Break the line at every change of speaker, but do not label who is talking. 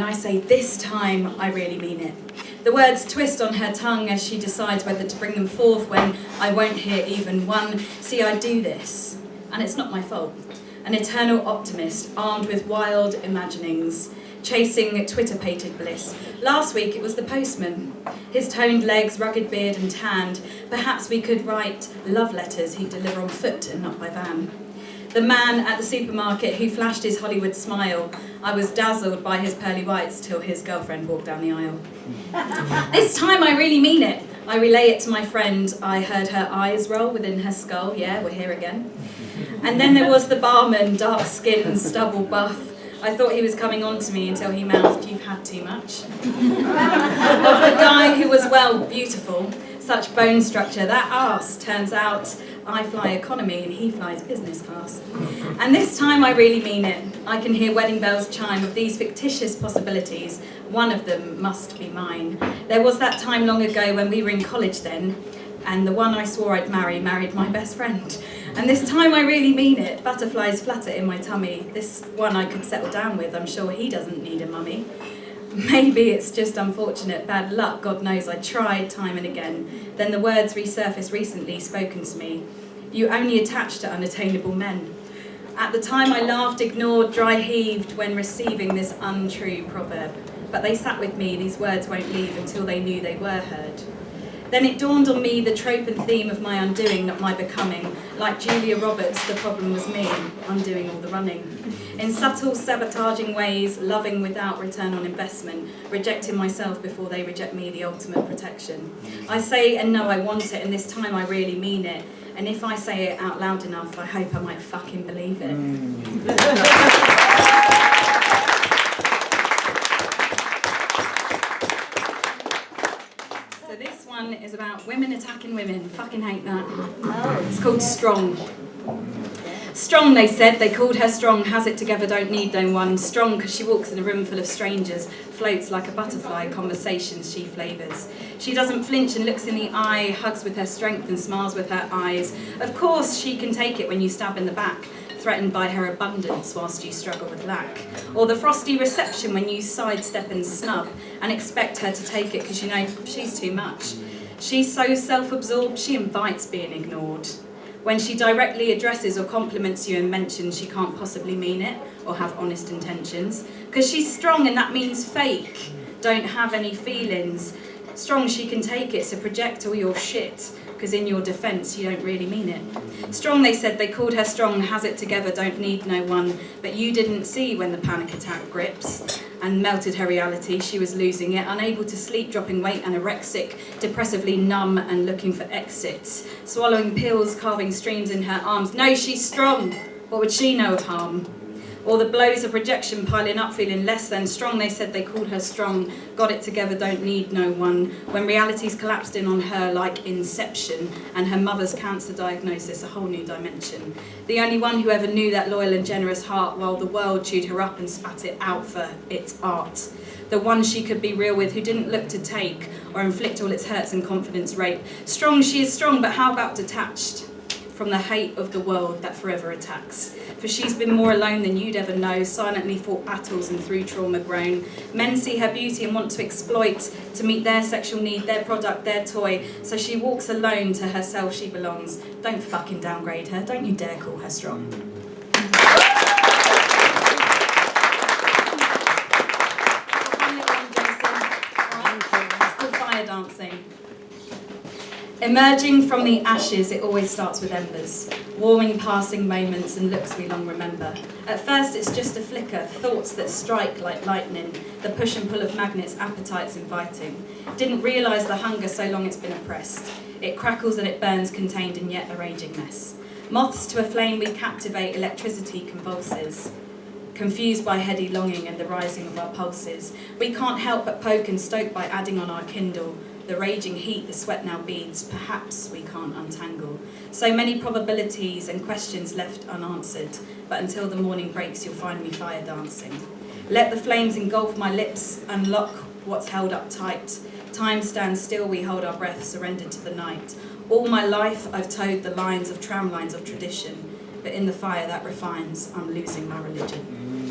and I say this time I really mean it. The words twist on her tongue as she decides whether to bring them forth when I won't hear even one. See, I do this, and it's not my fault. An eternal optimist, armed with wild imaginings, chasing Twitter-pated bliss. Last week it was the postman. His toned legs, rugged beard and tanned. Perhaps we could write love letters he'd deliver on foot and not by van. The man at the supermarket who flashed his Hollywood smile. I was dazzled by his pearly whites till his girlfriend walked down the aisle. This time I really mean it. I relay it to my friend. I heard her eyes roll within her skull. Yeah, we're here again. And then there was the barman, dark skin, stubble buff. I thought he was coming on to me until he mouthed, "You've had too much." Of the guy who was, well, beautiful, such bone structure, that arse, turns out I fly economy and he flies business class. And this time I really mean it. I can hear wedding bells chime of these fictitious possibilities. One of them must be mine. There was that time long ago when we were in college then, and the one I swore I'd married my best friend. And this time I really mean it. Butterflies flutter in my tummy. This one I could settle down with. I'm sure he doesn't need a mummy. Maybe it's just unfortunate, bad luck, God knows. I tried time and again. Then the words resurfaced recently, spoken to me. You only attach to unattainable men. At the time I laughed, ignored, dry heaved when receiving this untrue proverb. But they sat with me, these words won't leave until they knew they were heard. Then it dawned on me the trope and theme of my undoing, not my becoming. Like Julia Roberts, the problem was me, undoing all the running. In subtle, sabotaging ways, loving without return on investment, rejecting myself before they reject me, the ultimate protection. I say and know I want it, and this time I really mean it. And if I say it out loud enough, I hope I might fucking believe it. So this one is about women attacking women. Fucking hate that. It's called Strong. Strong, they said, they called her strong, has it together, don't need no one. Strong because she walks in a room full of strangers, floats like a butterfly, conversations she flavours. She doesn't flinch and looks in the eye, hugs with her strength and smiles with her eyes. Of course she can take it when you stab in the back, threatened by her abundance whilst you struggle with lack. Or the frosty reception when you sidestep and snub and expect her to take it because you know she's too much. She's so self-absorbed she invites being ignored. When she directly addresses or compliments you and mentions she can't possibly mean it or have honest intentions. Because she's strong and that means fake, don't have any feelings. Strong she can take it, so project all your shit, because in your defence you don't really mean it. Strong, they said, they called her strong, has it together, don't need no one. But you didn't see when the panic attack grips and melted her reality. She was losing it, unable to sleep, dropping weight, anorexic, depressively numb and looking for exits. Swallowing pills, carving streams in her arms. No, she's strong. What would she know of harm? Or the blows of rejection piling up, feeling less than strong. They said they called her strong, got it together, don't need no one. When realities collapsed in on her like Inception and her mother's cancer diagnosis, a whole new dimension. The only one who ever knew that loyal and generous heart while the world chewed her up and spat it out for its art. The one she could be real with, who didn't look to take or inflict all its hurts and confidence rape. Strong, she is strong, but how about detached from the hate of the world that forever attacks? For she's been more alone than you'd ever know, silently fought battles and through trauma grown. Men see her beauty and want to exploit, to meet their sexual need, their product, their toy. So she walks alone, to herself she belongs. Don't fucking downgrade her, don't you dare call her strong. It's called Fire Dancing. Emerging from the ashes, it always starts with embers. Warming passing moments and looks we long remember. At first it's just a flicker, thoughts that strike like lightning. The push and pull of magnets, appetites inviting. Didn't realise the hunger so long it's been oppressed. It crackles and it burns, contained in yet a raging mess. Moths to a flame we captivate, electricity convulses. Confused by heady longing and the rising of our pulses. We can't help but poke and stoke by adding on our kindle. The raging heat, the sweat now beads, perhaps we can't untangle. So many probabilities and questions left unanswered, but until the morning breaks you'll find me fire dancing. Let the flames engulf my lips, unlock what's held up tight. Time stands still, we hold our breath, surrendered to the night. All my life I've towed the lines of tram lines of tradition, but in the fire that refines, I'm losing my religion.